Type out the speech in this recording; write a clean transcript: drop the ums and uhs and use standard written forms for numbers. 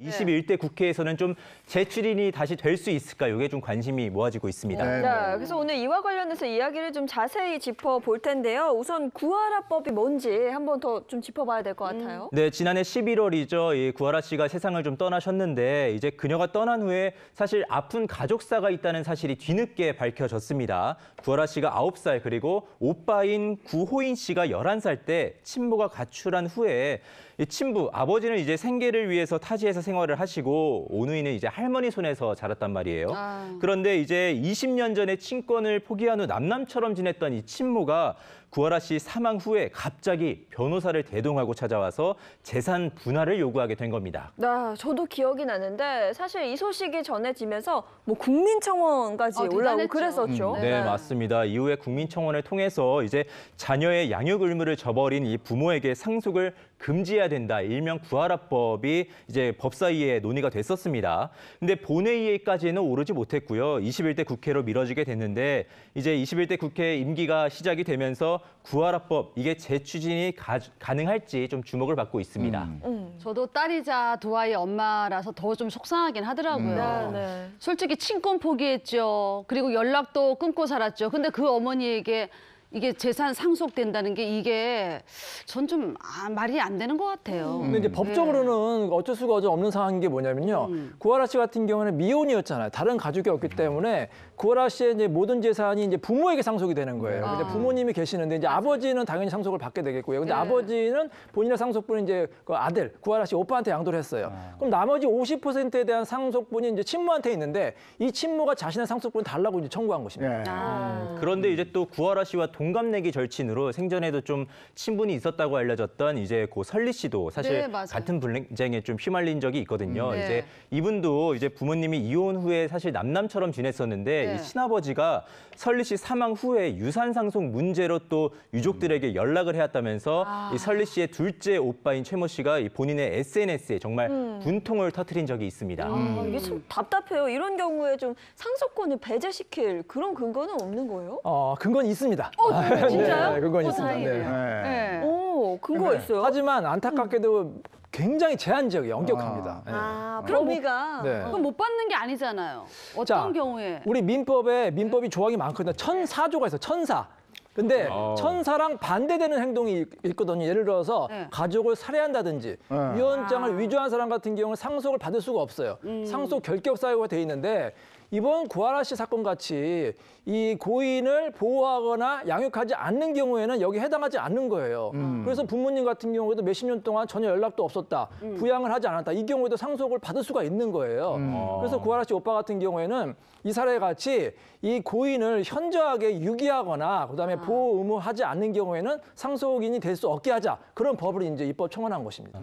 21대 국회에서는 좀 재출인이 다시 될 수 있을까? 이게 좀 관심이 모아지고 있습니다. 네, 그래서 오늘 이와 관련해서 이야기를 좀 자세히 짚어볼 텐데요. 우선 구하라법이 뭔지 한번 더 좀 짚어봐야 될 것 같아요. 네, 지난해 11월이죠. 이 구하라 씨가 세상을 좀 떠나셨는데 이제 그녀가 떠난 후에 사실 아픈 가족사가 있다는 사실이 뒤늦게 밝혀졌습니다. 구하라 씨가 9살 그리고 오빠인 구호인 씨가 11살 때 친모가 가출한 후에 이 친부, 아버지는 이제 생계를 위해서 타지에서 생활을 하시고 오누이는 이제 할머니 손에서 자랐단 말이에요. 그런데 이제 20년 전에 친권을 포기한 후 남남처럼 지냈던 이 친모가 구하라 씨 사망 후에 갑자기 변호사를 대동하고 찾아와서 재산 분할을 요구하게 된 겁니다. 네, 저도 기억이 나는데 사실 이 소식이 전해지면서 뭐 국민청원까지 올라오고 대단했죠. 그랬었죠. 네, 맞습니다. 이후에 국민청원을 통해서 이제 자녀의 양육 의무를 저버린 이 부모에게 상속을 금지해야 된다. 일명 구하라법이 이제 법사위에 논의가 됐었습니다. 근데 본회의까지는 오르지 못했고요. 21대 국회로 미뤄지게 됐는데 이제 21대 국회 임기가 시작이 되면서 구하라법 이게 재추진이 가능할지 좀 주목을 받고 있습니다. 저도 딸이자 두 아이의 엄마라서 더 좀 속상하긴 하더라고요. 네. 솔직히 친권 포기했죠. 그리고 연락도 끊고 살았죠. 근데 그 어머니에게 이게 재산 상속된다는 게 이게 전 좀 말이 안 되는 것 같아요. 근데 이제 법적으로는 어쩔 수가 없는 상황인 게 뭐냐면요. 구하라 씨 같은 경우는 미혼이었잖아요. 다른 가족이 없기 때문에 구하라 씨의 이제 모든 재산이 이제 부모에게 상속이 되는 거예요. 근데 부모님이 계시는데 이제 아버지는 당연히 상속을 받게 되겠고요. 근데 아버지는 본인의 상속분을 이제 그 아들 구하라 씨 오빠한테 양도를 했어요. 그럼 나머지 50%에 대한 상속분이 이제 친모한테 있는데 이 친모가 자신의 상속분을 달라고 이제 청구한 것입니다. 그런데 이제 또 구하라 씨와 동갑내기 절친으로 생전에도 좀 친분이 있었다고 알려졌던 이제 고 설리 씨도 사실 네, 맞아요. 같은 분쟁에 좀 휘말린 적이 있거든요. 네. 이제 이분도 이제 부모님이 이혼 후에 사실 남남처럼 지냈었는데 네. 이 친아버지가 설리 씨 사망 후에 유산 상속 문제로 또 유족들에게 연락을 해왔다면서 이 설리 씨의 둘째 오빠인 최모 씨가 이 본인의 SNS에 정말 분통을 터뜨린 적이 있습니다. 이게 참 답답해요. 이런 경우에 좀 상속권을 배제시킬 그런 근거는 없는 거예요? 근거는 있습니다. 진짜요? 네, 근거는 어, 있습니다. 다행이네요. 네. 오, 근거가 있어요? 하지만 안타깝게도 굉장히 제한적이에요. 엄격합니다. 네. 범위가. 네. 그럼 못 받는 게 아니잖아요. 어떤 자, 경우에? 우리 민법이 조항이 많거든요. 1004조가 있어요. 1004. 근데 천사랑 반대되는 행동이 있거든요. 예를 들어서 가족을 살해한다든지 유언장을 위조한 사람 같은 경우는 상속을 받을 수가 없어요. 상속 결격 사유가 돼 있는데 이번 구하라 씨 사건 같이 이 고인을 보호하거나 양육하지 않는 경우에는 여기 해당하지 않는 거예요. 그래서 부모님 같은 경우에도 몇십 년 동안 전혀 연락도 없었다. 부양을 하지 않았다. 이 경우에도 상속을 받을 수가 있는 거예요. 그래서 구하라 씨 오빠 같은 경우에는 이 사례 같이 이 고인을 현저하게 유기하거나 그다음에 보호 의무하지 않는 경우에는 상속인이 될 수 없게 하자. 그런 법을 이제 입법 청원한 것입니다.